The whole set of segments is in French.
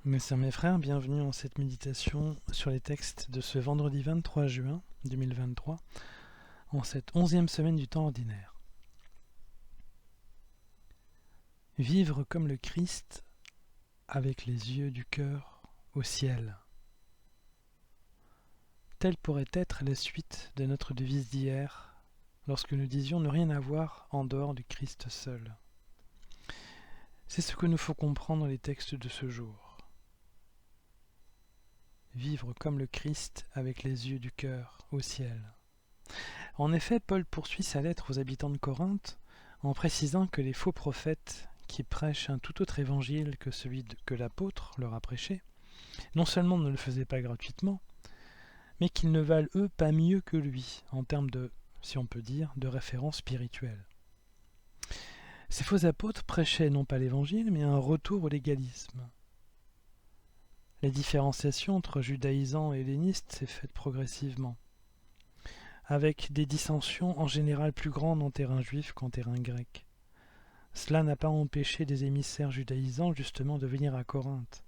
Mes sœurs, mes frères, bienvenue en cette méditation sur les textes de ce vendredi 23 juin 2023, en cette 11e semaine du temps ordinaire. Vivre comme le Christ avec les yeux du cœur au ciel. Telle pourrait être la suite de notre devise d'hier, lorsque nous disions ne rien avoir en dehors du Christ seul. C'est ce que nous faut comprendre dans les textes de ce jour. Vivre comme le Christ avec les yeux du cœur au ciel. En effet, Paul poursuit sa lettre aux habitants de Corinthe en précisant que les faux prophètes qui prêchent un tout autre évangile que celui que l'apôtre leur a prêché, non seulement ne le faisaient pas gratuitement, mais qu'ils ne valent eux pas mieux que lui en termes de, si on peut dire, de référence spirituelle. Ces faux apôtres prêchaient non pas l'évangile, mais un retour au légalisme. La différenciation entre judaïsants et hellénistes s'est faite progressivement, avec des dissensions en général plus grandes en terrain juif qu'en terrain grec. Cela n'a pas empêché des émissaires judaïsants justement de venir à Corinthe.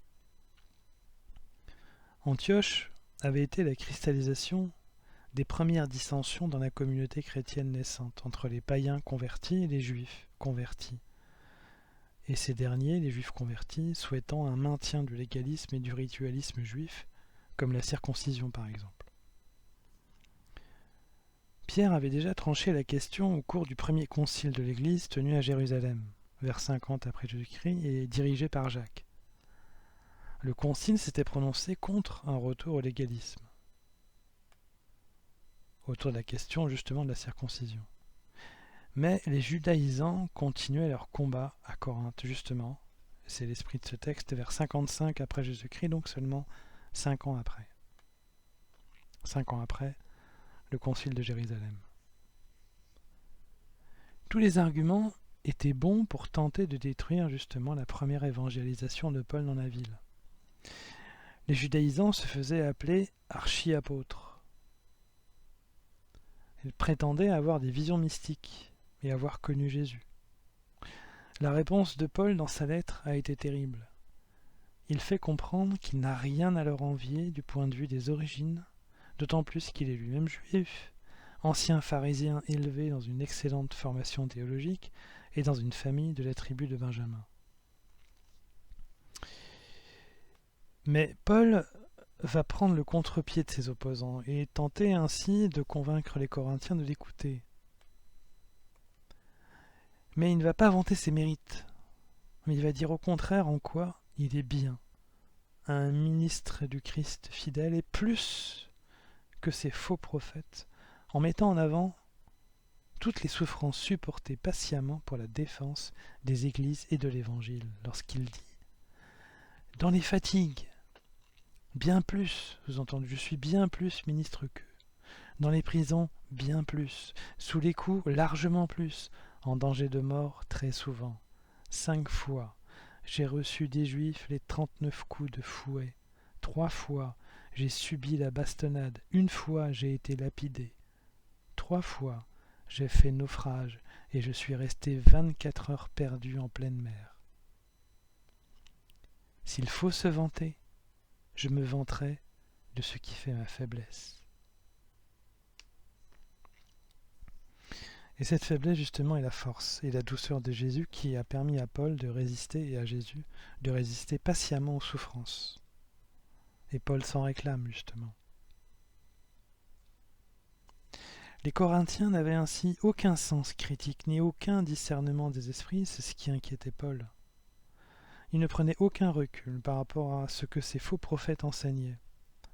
Antioche avait été la cristallisation des premières dissensions dans la communauté chrétienne naissante entre les païens convertis et les juifs convertis. Et ces derniers, les juifs convertis, souhaitant un maintien du légalisme et du ritualisme juif, comme la circoncision par exemple. Pierre avait déjà tranché la question au cours du premier concile de l'Église tenu à Jérusalem, vers 50 après Jésus-Christ, et dirigé par Jacques. Le concile s'était prononcé contre un retour au légalisme, autour de la question justement de la circoncision. Mais les judaïsants continuaient leur combat à Corinthe, justement. C'est l'esprit de ce texte, vers 55 après Jésus-Christ, donc seulement 5 ans après. 5 ans après le concile de Jérusalem. Tous les arguments étaient bons pour tenter de détruire justement la première évangélisation de Paul dans la ville. Les judaïsants se faisaient appeler archi-apôtres. Ils prétendaient avoir des visions mystiques et avoir connu Jésus. La réponse de Paul dans sa lettre a été terrible. Il fait comprendre qu'il n'a rien à leur envier du point de vue des origines, d'autant plus qu'il est lui-même juif, ancien pharisien élevé dans une excellente formation théologique et dans une famille de la tribu de Benjamin. Mais Paul va prendre le contre-pied de ses opposants et tenter ainsi de convaincre les Corinthiens de l'écouter. Mais il ne va pas vanter ses mérites, mais il va dire au contraire en quoi il est bien, un ministre du Christ fidèle et plus que ces faux prophètes, en mettant en avant toutes les souffrances supportées patiemment pour la défense des églises et de l'Évangile, lorsqu'il dit « Dans les fatigues, bien plus, sous-entendu, je suis bien plus ministre qu'eux. Dans les prisons, bien plus. Sous les coups, largement plus. En danger de mort, très souvent. 5 fois, j'ai reçu des Juifs les 39 coups de fouet. 3 fois, j'ai subi la bastonnade. 1 fois, j'ai été lapidé. 3 fois, j'ai fait naufrage et je suis resté 24 heures perdu en pleine mer. S'il faut se vanter, je me vanterai de ce qui fait ma faiblesse. » Et cette faiblesse justement est la force et la douceur de Jésus qui a permis à Paul de résister et à Jésus de résister patiemment aux souffrances. Et Paul s'en réclame justement. Les Corinthiens n'avaient ainsi aucun sens critique ni aucun discernement des esprits, c'est ce qui inquiétait Paul. Il ne prenait aucun recul par rapport à ce que ces faux prophètes enseignaient,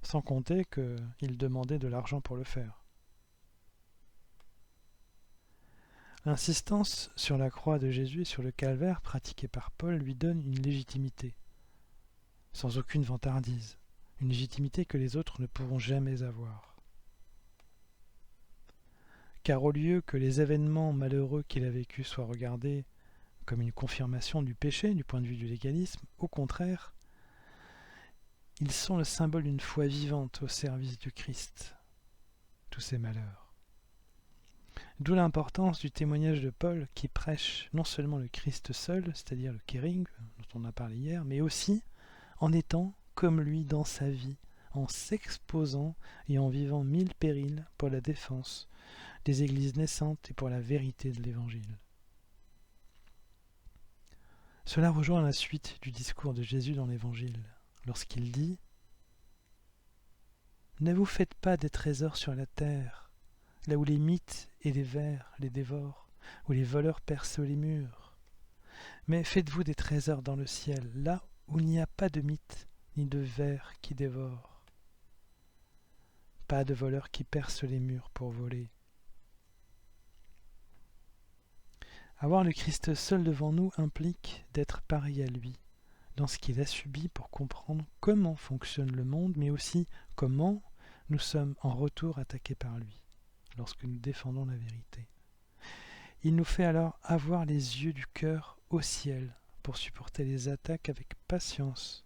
sans compter qu'ils demandaient de l'argent pour le faire. L'insistance sur la croix de Jésus et sur le calvaire pratiqué par Paul lui donne une légitimité, sans aucune vantardise, une légitimité que les autres ne pourront jamais avoir. Car au lieu que les événements malheureux qu'il a vécus soient regardés comme une confirmation du péché du point de vue du légalisme, au contraire, ils sont le symbole d'une foi vivante au service du Christ, tous ces malheurs. D'où l'importance du témoignage de Paul qui prêche non seulement le Christ seul, c'est-à-dire le Kéring, dont on a parlé hier, mais aussi en étant comme lui dans sa vie, en s'exposant et en vivant 1000 périls pour la défense des églises naissantes et pour la vérité de l'Évangile. Cela rejoint la suite du discours de Jésus dans l'Évangile, lorsqu'il dit « Ne vous faites pas des trésors sur la terre, là où les mythes et les vers les dévorent, où les voleurs percent les murs. Mais faites-vous des trésors dans le ciel, là où il n'y a pas de mythes ni de vers qui dévorent. Pas de voleurs qui percent les murs pour voler. » Avoir le Christ seul devant nous implique d'être pareil à lui, dans ce qu'il a subi pour comprendre comment fonctionne le monde, mais aussi comment nous sommes en retour attaqués par lui, lorsque nous défendons la vérité. Il nous fait alors avoir les yeux du cœur au ciel pour supporter les attaques avec patience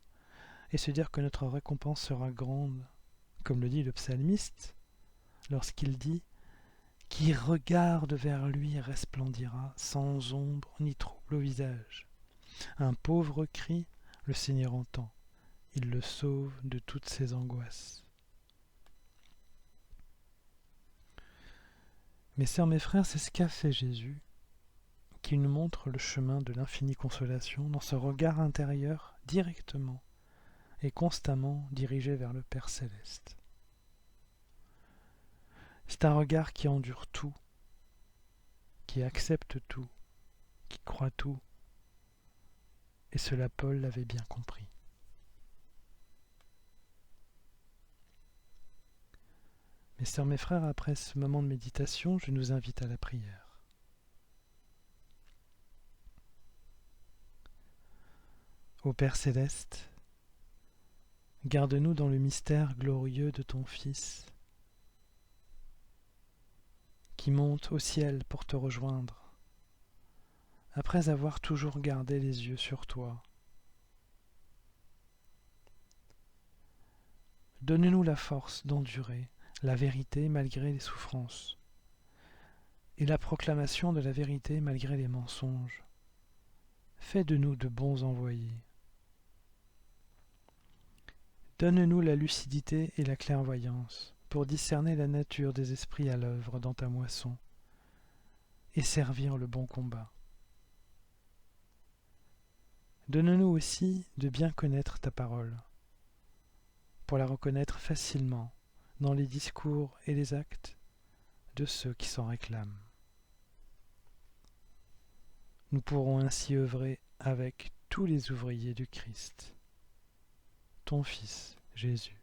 et se dire que notre récompense sera grande, comme le dit le psalmiste lorsqu'il dit « Qui regarde vers lui resplendira sans ombre ni trouble au visage. Un pauvre crie, le Seigneur entend, il le sauve de toutes ses angoisses. » Mes sœurs, mes frères, c'est ce qu'a fait Jésus, qui nous montre le chemin de l'infinie consolation dans ce regard intérieur directement et constamment dirigé vers le Père Céleste. C'est un regard qui endure tout, qui accepte tout, qui croit tout, et cela Paul l'avait bien compris. Mes sœurs, mes frères, après ce moment de méditation, je nous invite à la prière. Ô Père Céleste, garde-nous dans le mystère glorieux de ton Fils, qui monte au ciel pour te rejoindre, après avoir toujours gardé les yeux sur toi. Donne-nous la force d'endurer la vérité malgré les souffrances, et la proclamation de la vérité malgré les mensonges. Fais de nous de bons envoyés. Donne-nous la lucidité et la clairvoyance pour discerner la nature des esprits à l'œuvre dans ta moisson et servir le bon combat. Donne-nous aussi de bien connaître ta parole, pour la reconnaître facilement dans les discours et les actes de ceux qui s'en réclament. Nous pourrons ainsi œuvrer avec tous les ouvriers du Christ, ton Fils Jésus.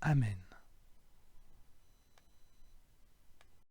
Amen.